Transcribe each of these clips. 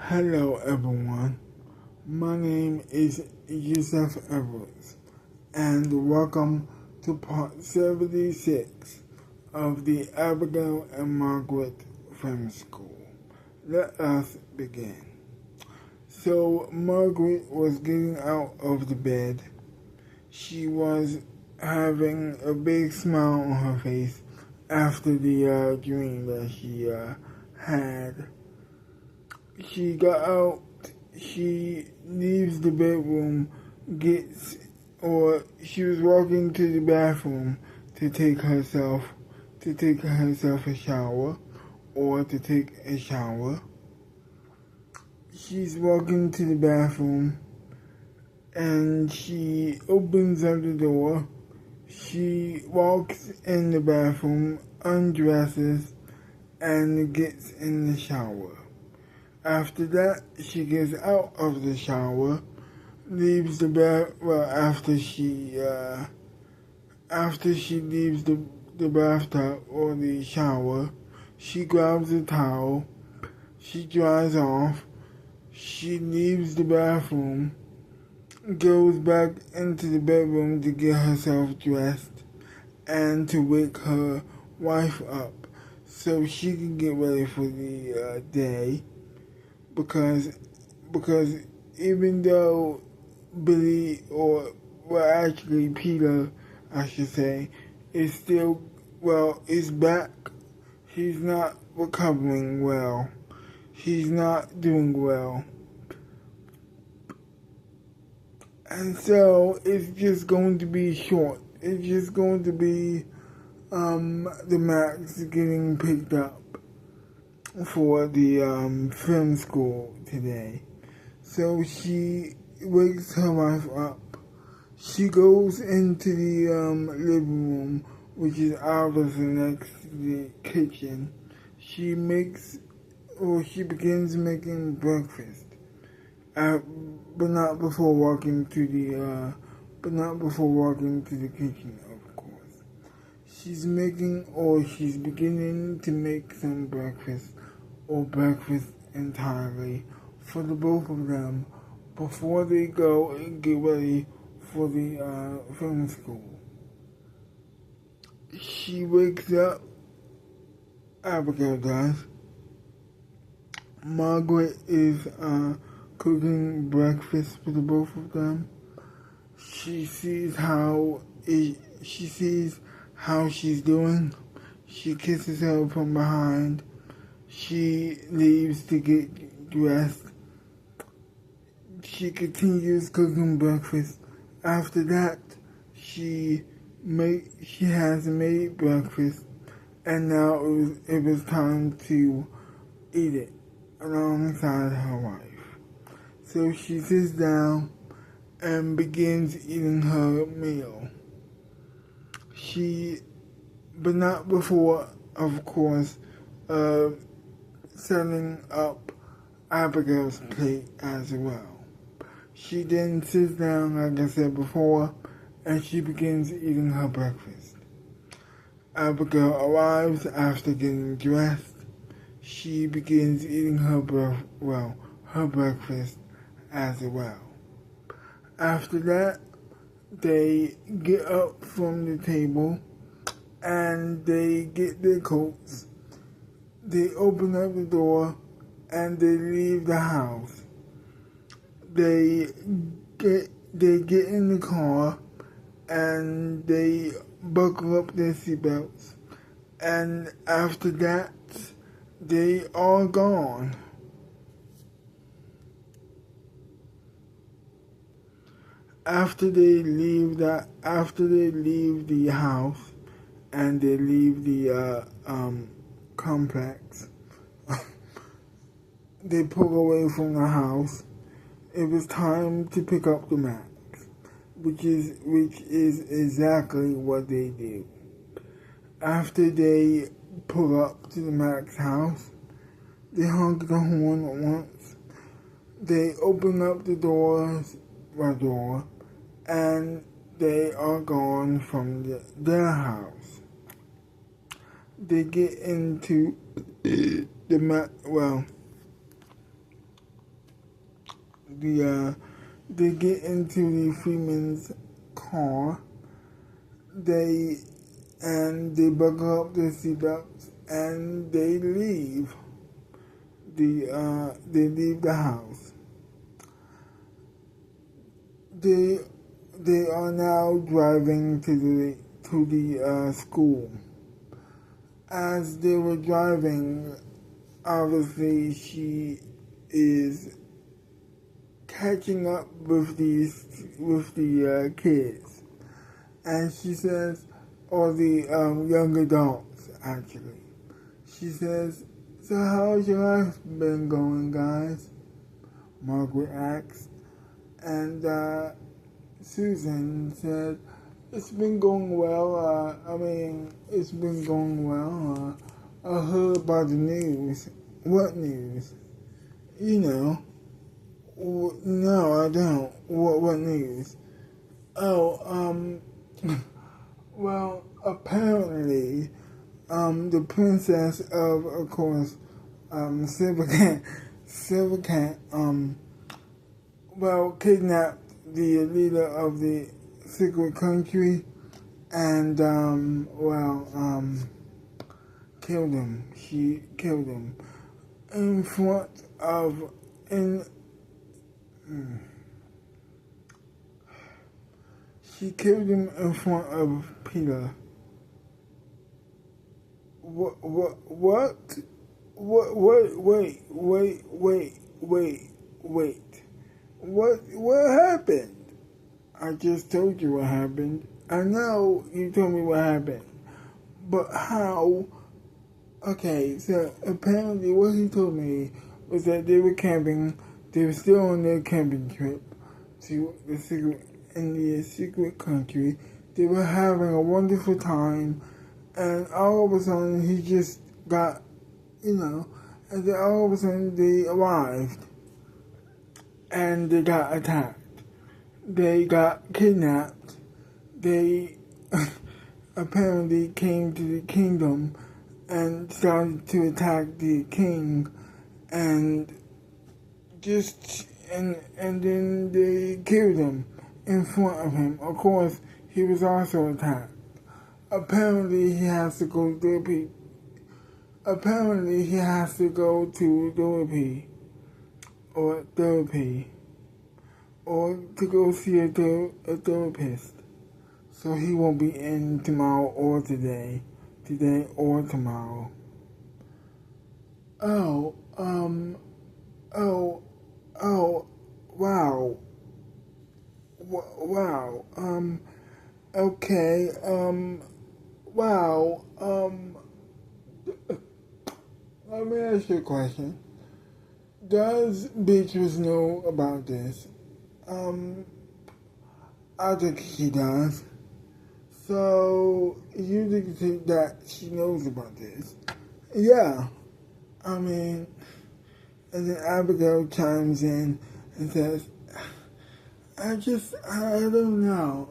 Hello everyone, my name is Yusuf Edwards and welcome to part 76 of the Abigail and Margaret Film School. Let us begin. So Margaret was getting out of the bed. She was having a big smile on her face after the dream that she had. She got out, she leaves the bedroom, she was walking to the bathroom to take herself a shower, or to take a shower. She's walking to the bathroom, and she opens up the door. She walks in the bathroom, undresses, and gets in the shower. After that, she gets out of the shower, leaves the bath. Well, after she leaves the bathtub or the shower, she grabs a towel. She dries off. She leaves the bathroom, goes back into the bedroom to get herself dressed and to wake her wife up so she can get ready for the day. Because even though Billy, actually Peter, I should say, is back, he's not recovering well. He's not doing well. And so it's just going to be short. It's just going to be the Max getting picked up for the film school today. So she wakes her wife up. She goes into the living room, which is obviously next to the kitchen. She begins making breakfast, but not before walking to the kitchen, of course. She's beginning to make some breakfast, or breakfast entirely, for the both of them before they go and get ready for the film school. She wakes up, Abigail does. Margaret is cooking breakfast for the both of them. She sees how she's doing. She kisses her from behind. She leaves to get dressed. She continues cooking breakfast. After that, she has made breakfast, and now it was time to eat it alongside her wife. So she sits down and begins eating her meal. But not before, of course, setting up Abigail's plate as well. She then sits down, like I said before, and she begins eating her breakfast. Abigail arrives after getting dressed. She begins eating her breakfast as well. After that, they get up from the table and they get their coats. They open up the door and they leave the house. They get in the car and they buckle up their seatbelts. And after that, they are gone. After they leave the house and they leave the complex, they pull away from the house. It was time to pick up the Max, which is exactly what they do. After they pull up to the Max house, they honk the horn once. They open up the door, and they are gone from their house. They get into the they get into the Freeman's car. They buckle up their seatbelts and they leave. They leave the house. They are now driving to the school. As they were driving, obviously she is catching up with the kids, and she says, or the young adults actually. She says, "So how's your life been going, guys?" Margaret asked, and Susan said, "It's been going well. It's been going well. I heard about the news." "What news?" "You know." "No, I don't. What news?" "Oh, well, apparently, the princess of course, Silver Cat, kidnapped the leader of the secret country and, killed him. She killed him in front of, she killed him in front of Peter." What? Wait. What happened? "I just told you what happened." "I know you told me what happened, but how?" "Okay, so apparently what he told me was that they were camping. They were still on their camping trip to the secret country. They were having a wonderful time, and all of a sudden he just got, and then all of a sudden they arrived, and they got attacked. They got kidnapped. They apparently came to the kingdom and started to attack the king, and then they killed him in front of him. Of course, he was also attacked. Apparently, he has to go to therapy. Apparently, he has to go to therapy, or to go see a therapist. So he won't be in tomorrow or today or tomorrow. Oh, wow. Wow, okay, wow, let me ask you a question. Does Beatrice know about this? I think she does. So, you think that she knows about this? Yeah, and then Abigail chimes in and says, I don't know.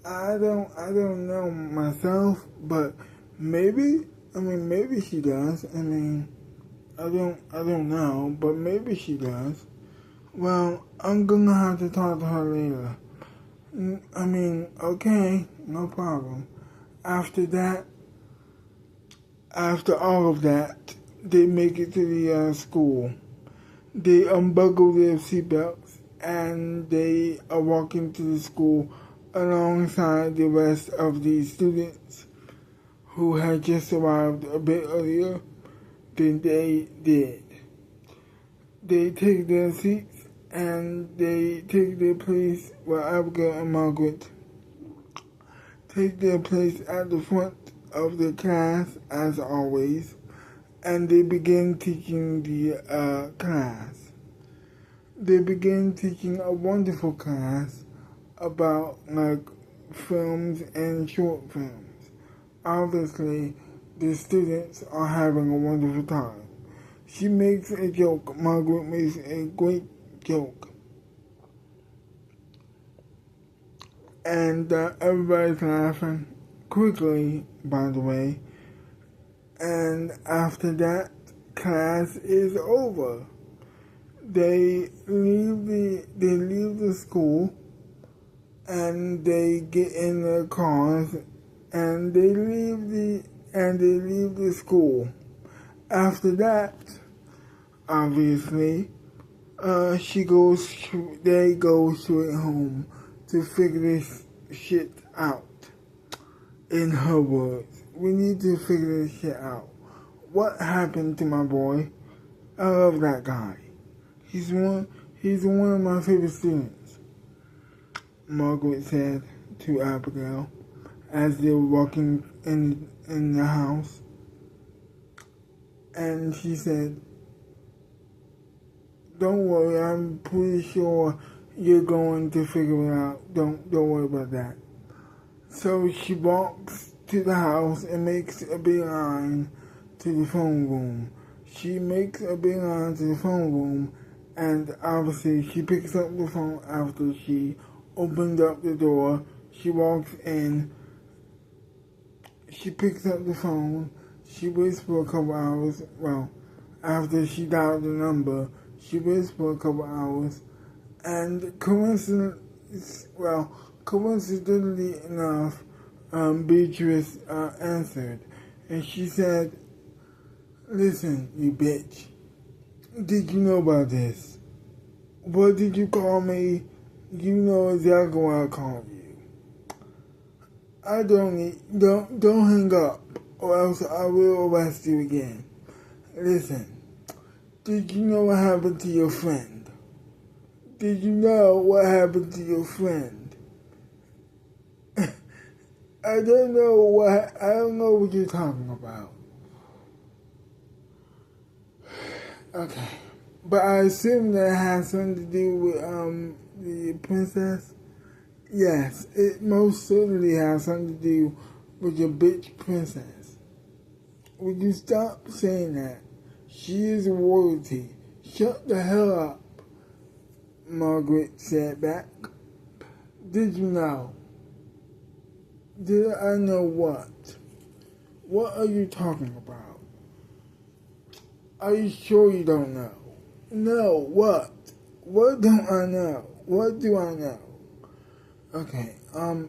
I don't know myself, but maybe she does. I don't know, but maybe she does. Well, I'm gonna have to talk to her later. Okay, no problem. After all of that, they make it to the school. They unbuckle their seatbelts and they are walking to the school alongside the rest of the students who had just arrived a bit earlier than they did. They take their seats and they take their place where Abigail and Margaret take their place at the front of the class as always, and they begin teaching the class. They begin teaching a wonderful class about films and short films. Obviously, the students are having a wonderful time. She makes a joke. Margaret makes a great joke. And everybody's laughing quickly, by the way. And after that, class is over. They leave the school, and they get in their cars, and they leave the school. After that, obviously, they go straight home to figure this shit out. In her words, we need to figure this shit out. What happened to my boy? I love that guy. He's one of my favorite students, Margaret said to Abigail as they were walking in the house. And she said, "Don't worry, I'm pretty sure you're going to figure it out. Don't worry about that." So she walks to the house and makes a beeline to the phone room. She makes a beeline to the phone room, and obviously she picks up the phone after she opened up the door. She walks in, she picks up the phone, she waits for a couple hours. Well, after she dialed the number, she waits for a couple hours, and coincidentally enough, Beatrice answered, and she said, "Listen, you bitch, did you know about this? What did you call me? You know exactly why I called you. Don't hang up, or else I will arrest you again. Listen, did you know what happened to your friend? Did you know what happened to your friend?" I don't know what you're talking about. Okay. But I assume that has something to do with the princess. Yes, it most certainly has something to do with your bitch princess. Would you stop saying that? She is royalty. Shut the hell up, Margaret said back. Did you know? Did I know what? What are you talking about? Are you sure you don't know? No, what? What don't I know? What do I know? Okay, alright.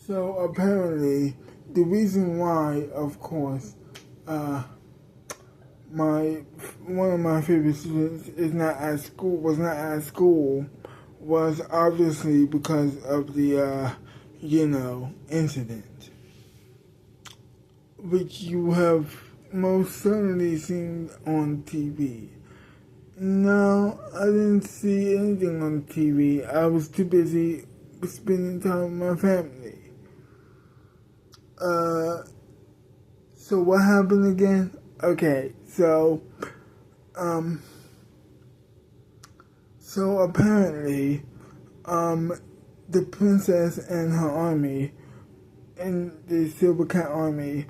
So apparently, the reason why, of course, one of my favorite students was not at school, was obviously because of the, incident, which you have most certainly seen on TV. No, I didn't see anything on TV. I was too busy spending time with my family. So what happened again? Okay, so apparently, the princess and her army, and the Silver Cat army,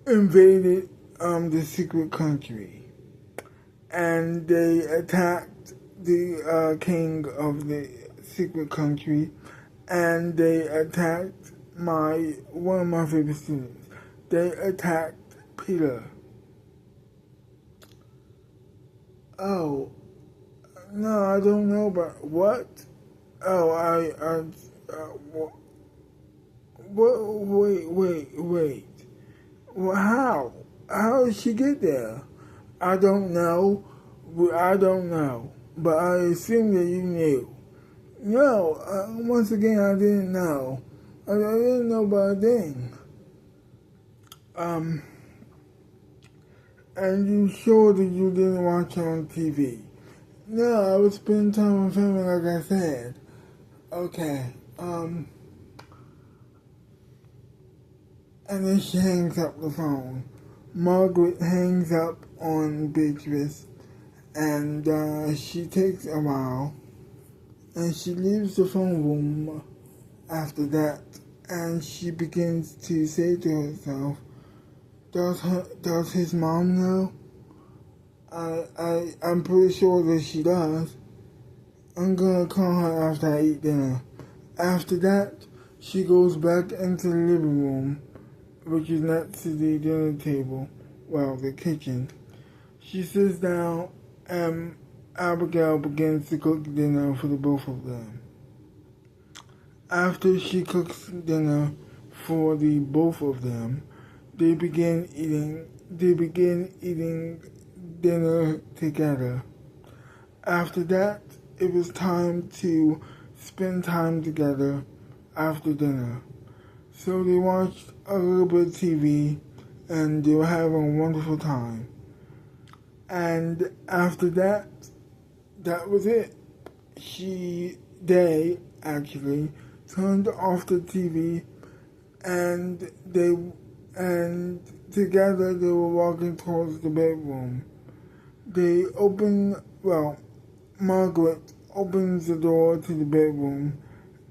invaded, the secret country. And they attacked the, king of the secret country, and they attacked one of my favorite students. They attacked Peter. Oh, no, I don't know about what? Oh, wait. Well, how? How did she get there? I don't know. But I assume that you knew. No, once again, I didn't know. I didn't know about a thing. And you sure that you didn't watch it on TV? No, I was spending time with family, like I said. Okay, and then she hangs up the phone. Margaret hangs up on Beatrice, and she takes a while, and she leaves the phone room after that, and she begins to say to herself, does his mom know? I'm pretty sure that she does. I'm gonna call her after I eat dinner. After that, she goes back into the living room, which is next to the dinner table, well, the kitchen, She sits down and Abigail begins to cook dinner for the both of them. After she cooks dinner for the both of them, they begin eating dinner together. After that, it was time to spend time together after dinner. So they watched a little bit of TV and they were having a wonderful time. And after that, that was it. They actually turned off the TV and together they were walking towards the bedroom. Margaret opens the door to the bedroom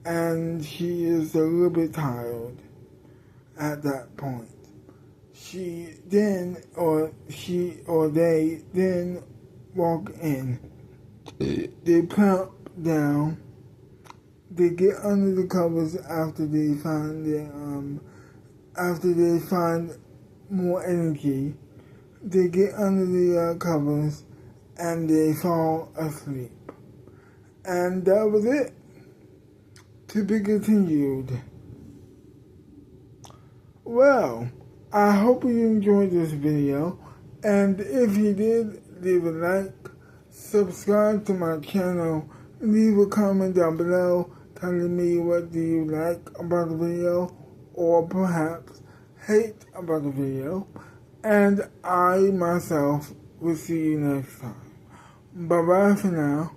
and she is a little bit tired at that point. They then walk in. They plump down. They get under the covers after they find more energy. They get under the covers and they fall asleep. And that was it. To be continued. Well, I hope you enjoyed this video, and if you did, leave a like, subscribe to my channel, leave a comment down below telling me what do you like about the video, or perhaps hate about the video, and I myself will see you next time. Bye bye for now.